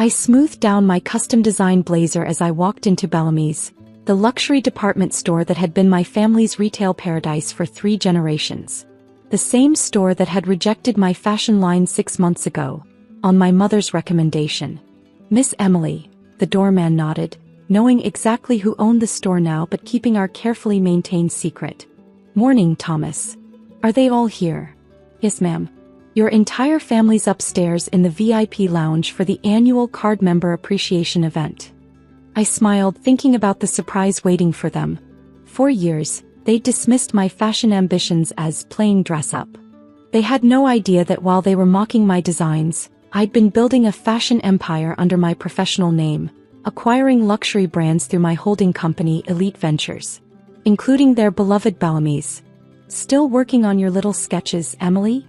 I smoothed down my custom-designed blazer as I walked into Bellamy's, the luxury department store that had been my family's retail paradise for 3 generations. The same store that had rejected my fashion line 6 months ago, on my mother's recommendation. "Miss Emily," the doorman nodded, knowing exactly who owned the store now but keeping our carefully maintained secret. "Morning, Thomas. Are they all here?" "Yes, ma'am. Your entire family's upstairs in the VIP lounge for the annual card member appreciation event." I smiled, thinking about the surprise waiting for them. For years, they dismissed my fashion ambitions as playing dress-up. They had no idea that while they were mocking my designs, I'd been building a fashion empire under my professional name, acquiring luxury brands through my holding company Elite Ventures, including their beloved Bellamy's. "Still working on your little sketches, Emily?"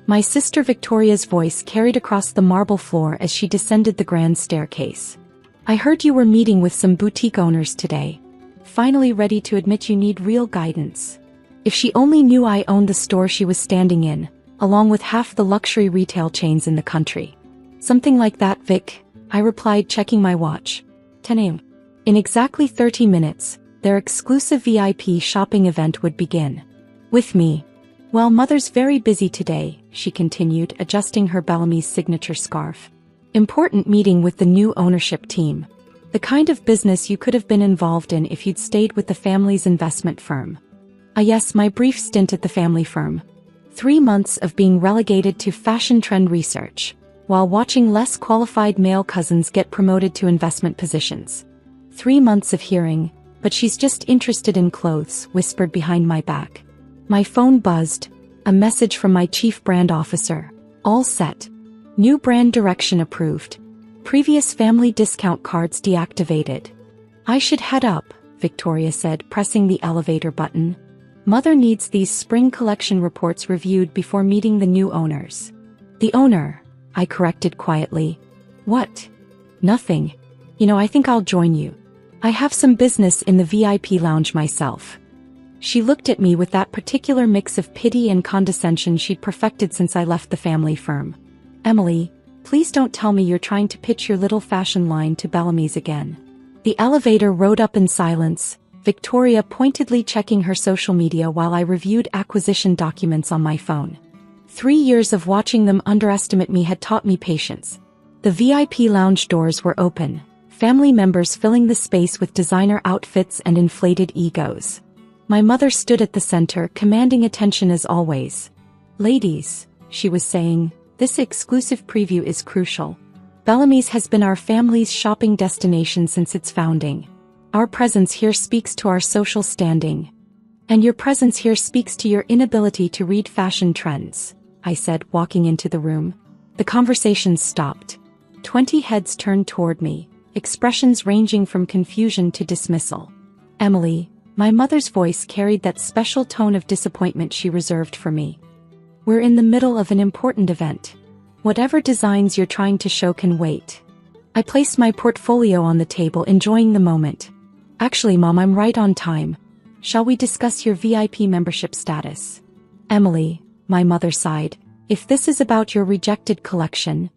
My sister Victoria's voice carried across the marble floor as she descended the grand staircase. "I heard you were meeting with some boutique owners today. Finally ready to admit you need real guidance." If she only knew I owned the store she was standing in, along with half the luxury retail chains in the country. "Something like that, Vic," I replied, checking my watch. 10 a.m. In exactly 30 minutes, their exclusive VIP shopping event would begin. With me. "Well, Mother's very busy today," she continued, adjusting her Bellamy's signature scarf. "Important meeting with the new ownership team. The kind of business you could have been involved in if you'd stayed with the family's investment firm." Yes, my brief stint at the family firm. 3 months of being relegated to fashion trend research, while watching less qualified male cousins get promoted to investment positions. 3 months of hearing, "But she's just interested in clothes," whispered behind my back. My phone buzzed, a message from my chief brand officer. "All set. New brand direction approved. Previous family discount cards deactivated." "I should head up," Victoria said, pressing the elevator button. "Mother needs these spring collection reports reviewed before meeting the new owners." "The owner," I corrected quietly. "What?" "Nothing. I think I'll join you. I have some business in the VIP lounge myself." She looked at me with that particular mix of pity and condescension she'd perfected since I left the family firm. "Emily, please don't tell me you're trying to pitch your little fashion line to Bellamy's again." The elevator rode up in silence, Victoria pointedly checking her social media while I reviewed acquisition documents on my phone. 3 years of watching them underestimate me had taught me patience. The VIP lounge doors were open, family members filling the space with designer outfits and inflated egos. My mother stood at the center, commanding attention as always. "Ladies," she was saying, "this exclusive preview is crucial. Bellamy's has been our family's shopping destination since its founding. Our presence here speaks to our social standing. And your presence here speaks to your inability to read fashion trends," I said, walking into the room. The conversation stopped. 20 heads turned toward me, expressions ranging from confusion to dismissal. "Emily," my mother's voice carried that special tone of disappointment she reserved for me. "We're in the middle of an important event. Whatever designs you're trying to show can wait." I placed my portfolio on the table, enjoying the moment. "Actually, Mom, I'm right on time. Shall we discuss your VIP membership status?" "Emily," my mother sighed, "if this is about your rejected collection..."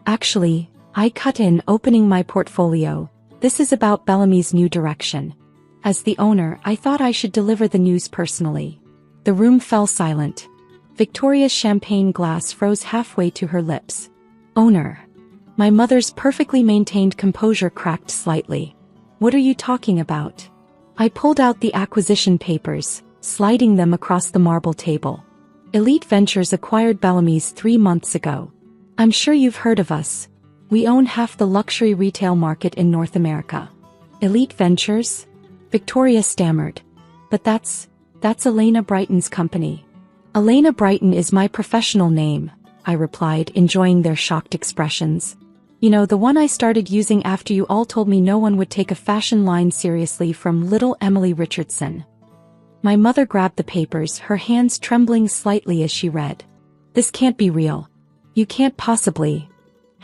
"Actually," I cut in, opening my portfolio, "this is about Bellamy's new direction. As the owner, I thought I should deliver the news personally." The room fell silent. Victoria's champagne glass froze halfway to her lips. "Owner." My mother's perfectly maintained composure cracked slightly. "What are you talking about?" I pulled out the acquisition papers, sliding them across the marble table. "Elite Ventures acquired Bellamy's 3 months ago. I'm sure you've heard of us. We own half the luxury retail market in North America." "Elite Ventures?" Victoria stammered. "But that's Elena Brighton's company." "Elena Brighton is my professional name," I replied, enjoying their shocked expressions. The one I started using after you all told me no one would take a fashion line seriously from little Emily Richardson." My mother grabbed the papers, her hands trembling slightly as she read. "This can't be real. You can't possibly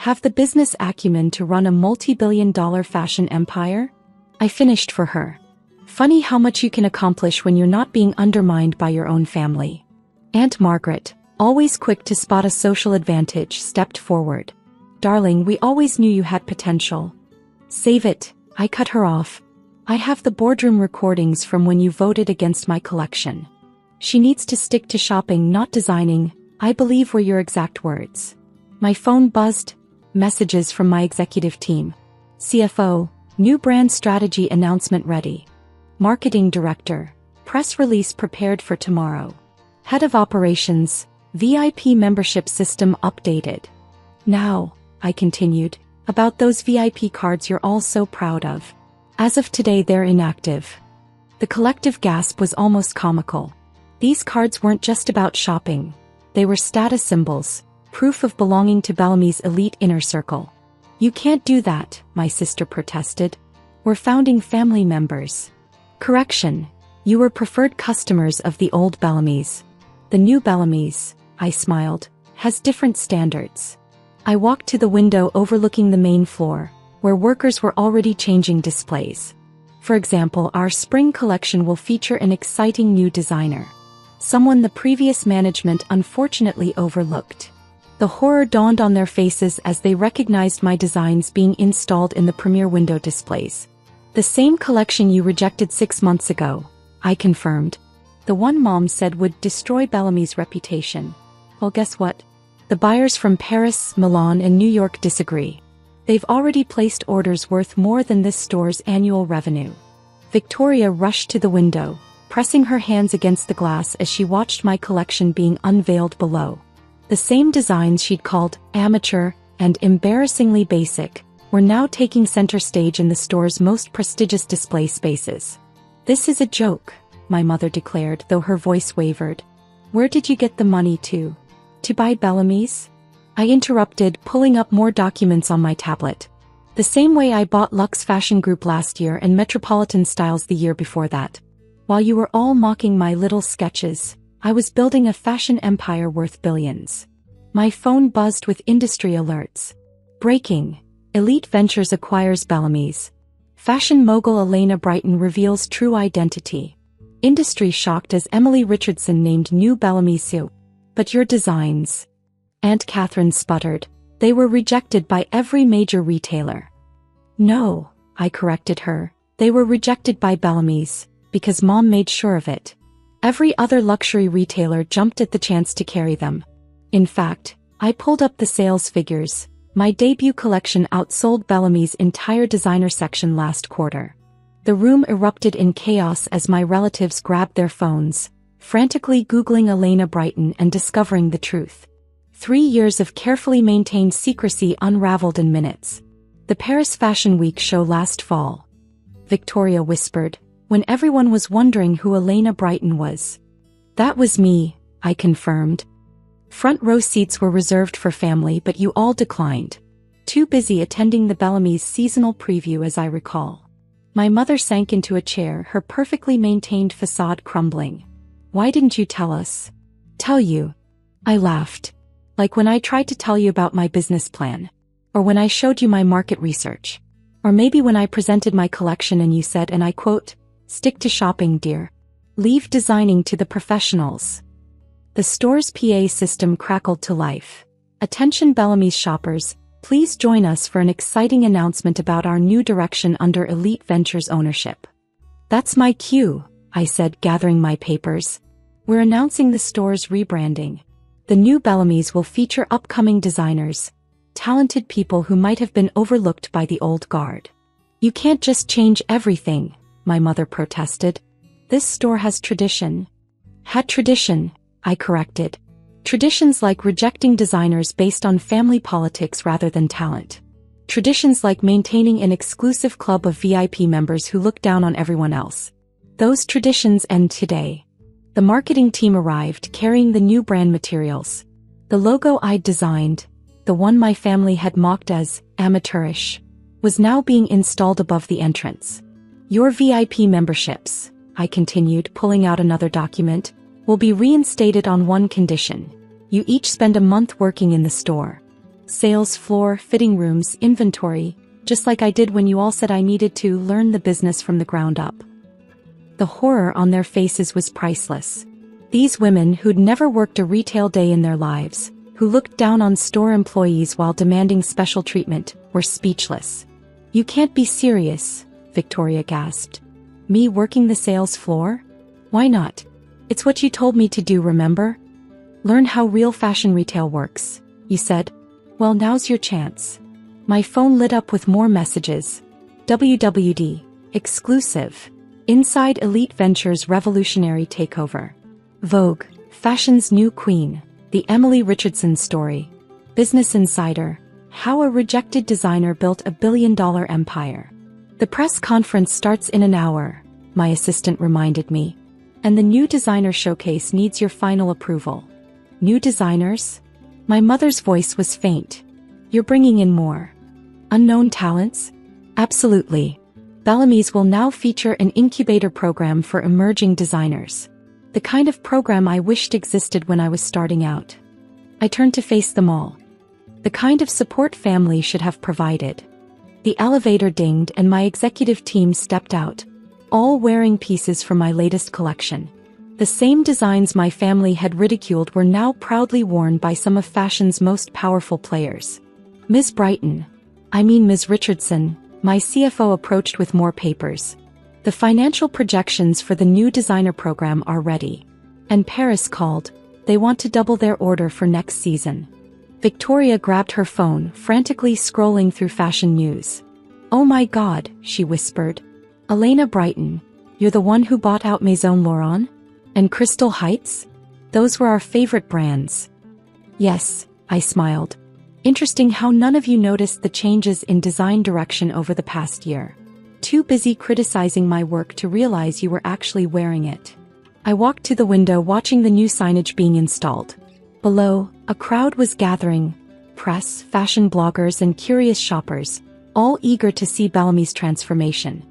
have the business acumen to run a multi-billion-dollar fashion empire?" I finished for her. "Funny how much you can accomplish when you're not being undermined by your own family." Aunt Margaret, always quick to spot a social advantage, stepped forward. Darling, we always knew you had potential. Save it, I cut her off. I have the boardroom recordings from when you voted against my collection. She needs to stick to shopping, not designing, I believe were your exact words. My phone buzzed. Messages from my executive team. CFO, new brand strategy announcement ready. Marketing director, press release prepared for tomorrow. Head of operations, VIP membership system updated. Now, I continued, about those VIP cards you're all so proud of. As of today, they're inactive. The collective gasp was almost comical. These cards weren't just about shopping. They were status symbols, proof of belonging to Bellamy's elite inner circle. You can't do that, my sister protested. We're founding family members. Correction. You were preferred customers of the old Bellamy's. The new Bellamy's, I smiled, has different standards. I walked to the window overlooking the main floor, where workers were already changing displays. For example, our spring collection will feature an exciting new designer. Someone the previous management unfortunately overlooked. The horror dawned on their faces as they recognized my designs being installed in the premier window displays. The same collection you rejected 6 months ago, I confirmed. The one Mom said would destroy Bellamy's reputation. Well, guess what? The buyers from Paris, Milan, and New York disagree. They've already placed orders worth more than this store's annual revenue. Victoria rushed to the window, pressing her hands against the glass as she watched my collection being unveiled below. The same designs she'd called amateur and embarrassingly basic were now taking center stage in the store's most prestigious display spaces. This is a joke, my mother declared, though her voice wavered. Where did you get the money to? To buy Bellamy's? I interrupted, pulling up more documents on my tablet. The same way I bought Luxe Fashion Group last year and Metropolitan Styles the year before that. While you were all mocking my little sketches, I was building a fashion empire worth billions. My phone buzzed with industry alerts. Breaking. Elite Ventures acquires Bellamy's. Fashion mogul Elena Brighton reveals true identity. Industry shocked as Emily Richardson named new Bellamy's CEO. But your designs... Aunt Catherine sputtered. They were rejected by every major retailer. No, I corrected her. They were rejected by Bellamy's, because Mom made sure of it. Every other luxury retailer jumped at the chance to carry them. In fact, I pulled up the sales figures. My debut collection outsold Bellamy's entire designer section last quarter. The room erupted in chaos as my relatives grabbed their phones, frantically Googling Elena Brighton and discovering the truth. 3 years of carefully maintained secrecy unraveled in minutes. The Paris Fashion Week show last fall. Victoria whispered, when everyone was wondering who Elena Brighton was. That was me, I confirmed. Front row seats were reserved for family, but you all declined. Too busy attending the Bellamy's seasonal preview, as I recall. My mother sank into a chair, her perfectly maintained facade crumbling. Why didn't you tell us? Tell you? I laughed. Like when I tried to tell you about my business plan. Or when I showed you my market research. Or maybe when I presented my collection and you said, and I quote, "Stick to shopping, dear. Leave designing to the professionals." The store's PA system crackled to life. Attention Bellamy's shoppers, please join us for an exciting announcement about our new direction under Elite Ventures ownership. That's my cue, I said, gathering my papers. We're announcing the store's rebranding. The new Bellamy's will feature upcoming designers, talented people who might have been overlooked by the old guard. You can't just change everything, my mother protested. This store has tradition. Had tradition, I corrected. Traditions like rejecting designers based on family politics rather than talent. Traditions like maintaining an exclusive club of VIP members who look down on everyone else. Those traditions end today. The marketing team arrived carrying the new brand materials. The logo I'd designed, the one my family had mocked as amateurish, was now being installed above the entrance. Your VIP memberships, I continued, pulling out another document, will be reinstated on one condition. You each spend a month working in the store. Sales floor, fitting rooms, inventory, just like I did when you all said I needed to learn the business from the ground up. The horror on their faces was priceless. These women who'd never worked a retail day in their lives, who looked down on store employees while demanding special treatment, were speechless. "You can't be serious," Victoria gasped. "Me working the sales floor? Why not? It's what you told me to do, remember? Learn how real fashion retail works, you said. Well, now's your chance." My phone lit up with more messages. WWD. Exclusive. Inside Elite Ventures Revolutionary Takeover. Vogue. Fashion's New Queen. The Emily Richardson Story. Business Insider. How a rejected designer built a billion-dollar empire. The press conference starts in an hour, my assistant reminded me. And the new designer showcase needs your final approval. New designers? My mother's voice was faint. You're bringing in more unknown talents? Absolutely. Bellamy's will now feature an incubator program for emerging designers. The kind of program I wished existed when I was starting out. I turned to face them all. The kind of support family should have provided. The elevator dinged and my executive team stepped out, all wearing pieces from my latest collection. The same designs my family had ridiculed were now proudly worn by some of fashion's most powerful players. Ms. Richardson, my CFO approached with more papers. The financial projections for the new designer program are ready. And Paris called. They want to double their order for next season. Victoria grabbed her phone, frantically scrolling through fashion news. "Oh my God," she whispered. "Elena Brighton, you're the one who bought out Maison Laurent? And Crystal Heights? Those were our favorite brands." "Yes," I smiled. "Interesting how none of you noticed the changes in design direction over the past year. Too busy criticizing my work to realize you were actually wearing it." I walked to the window watching the new signage being installed. Below, a crowd was gathering, press, fashion bloggers and curious shoppers, all eager to see Bellamy's transformation.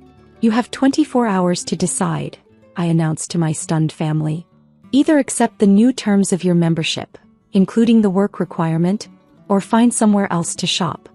"You have 24 hours to decide," I announced to my stunned family. "Either accept the new terms of your membership, including the work requirement, or find somewhere else to shop.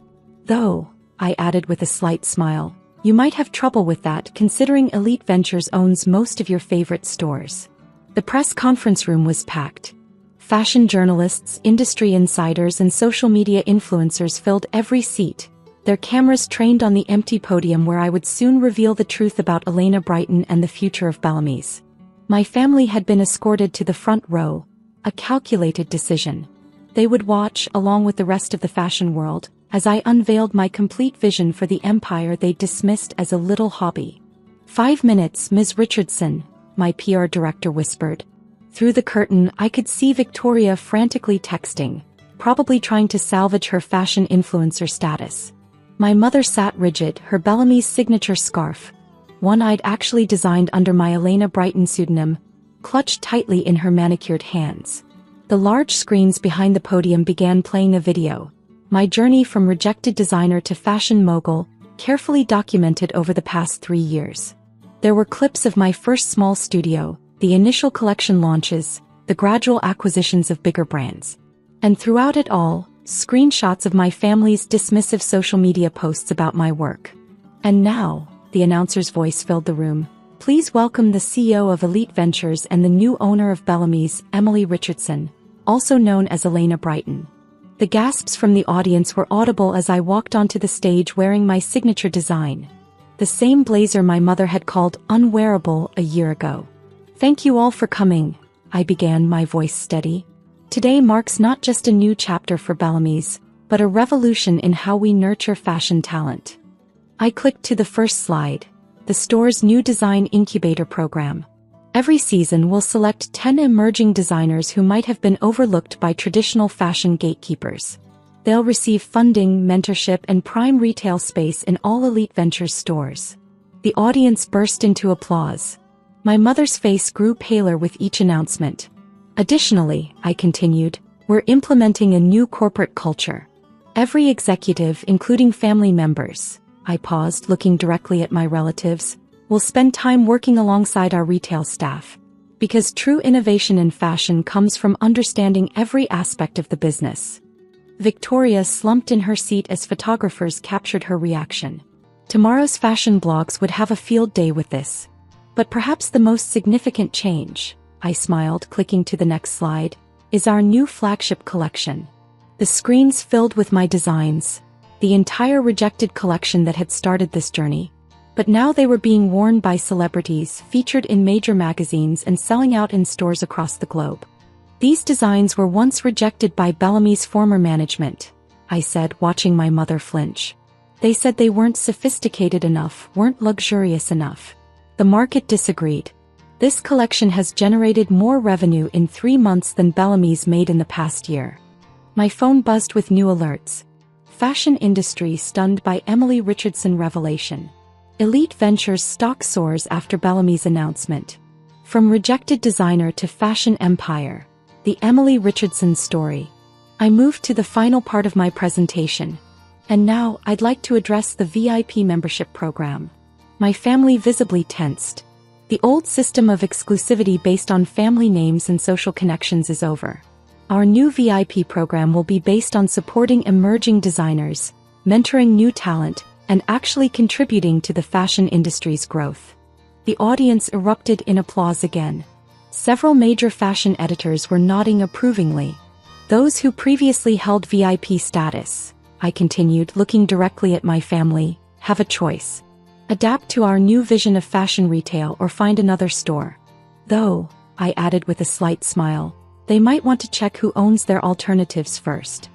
Though," I added with a slight smile, "you might have trouble with that considering Elite Ventures owns most of your favorite stores." The press conference room was packed. Fashion journalists, industry insiders and social media influencers filled every seat, their cameras trained on the empty podium where I would soon reveal the truth about Elena Brighton and the future of Bellamy's. My family had been escorted to the front row, a calculated decision. They would watch, along with the rest of the fashion world, as I unveiled my complete vision for the empire they dismissed as a little hobby. "5 minutes, Ms. Richardson," my PR director whispered. Through the curtain, I could see Victoria frantically texting, probably trying to salvage her fashion influencer status. My mother sat rigid, her Bellamy's signature scarf, one I'd actually designed under my Elena Brighton pseudonym, clutched tightly in her manicured hands. The large screens behind the podium began playing a video, my journey from rejected designer to fashion mogul, carefully documented over the past 3 years. There were clips of my first small studio, the initial collection launches, the gradual acquisitions of bigger brands. And throughout it all, screenshots of my family's dismissive social media posts about my work. "And now," the announcer's voice filled the room, "please welcome the CEO of Elite Ventures and the new owner of Bellamy's, Emily Richardson, also known as Elena Brighton." The gasps from the audience were audible as I walked onto the stage wearing my signature design, the same blazer my mother had called unwearable a year ago. "Thank you all for coming," I began, my voice steady. "Today marks not just a new chapter for Bellamy's, but a revolution in how we nurture fashion talent." I clicked to the first slide, the store's new design incubator program. Every season we'll select 10 emerging designers who might have been overlooked by traditional fashion gatekeepers. They'll receive funding, mentorship and prime retail space in all Elite Ventures stores. The audience burst into applause. My mother's face grew paler with each announcement. "Additionally," I continued, "we're implementing a new corporate culture. Every executive, including family members," I paused, looking directly at my relatives, "will spend time working alongside our retail staff. Because true innovation in fashion comes from understanding every aspect of the business." Victoria slumped in her seat as photographers captured her reaction. Tomorrow's fashion blogs would have a field day with this. But perhaps the most significant change, I smiled, clicking to the next slide, is our new flagship collection. The screens filled with my designs, the entire rejected collection that had started this journey. But now they were being worn by celebrities, featured in major magazines and selling out in stores across the globe. These designs were once rejected by Bellamy's former management, I said, watching my mother flinch. They said they weren't sophisticated enough, weren't luxurious enough. The market disagreed. This collection has generated more revenue in 3 months than Bellamy's made in the past year. My phone buzzed with new alerts. Fashion industry stunned by Emily Richardson revelation. Elite Ventures stock soars after Bellamy's announcement. From rejected designer to fashion empire. The Emily Richardson story. I moved to the final part of my presentation. And now, I'd like to address the VIP membership program. My family visibly tensed. The old system of exclusivity based on family names and social connections is over. Our new VIP program will be based on supporting emerging designers, mentoring new talent, and actually contributing to the fashion industry's growth. The audience erupted in applause again. Several major fashion editors were nodding approvingly. Those who previously held VIP status, I continued, looking directly at my family, have a choice. Adapt to our new vision of fashion retail or find another store. Though, I added with a slight smile, they might want to check who owns their alternatives first.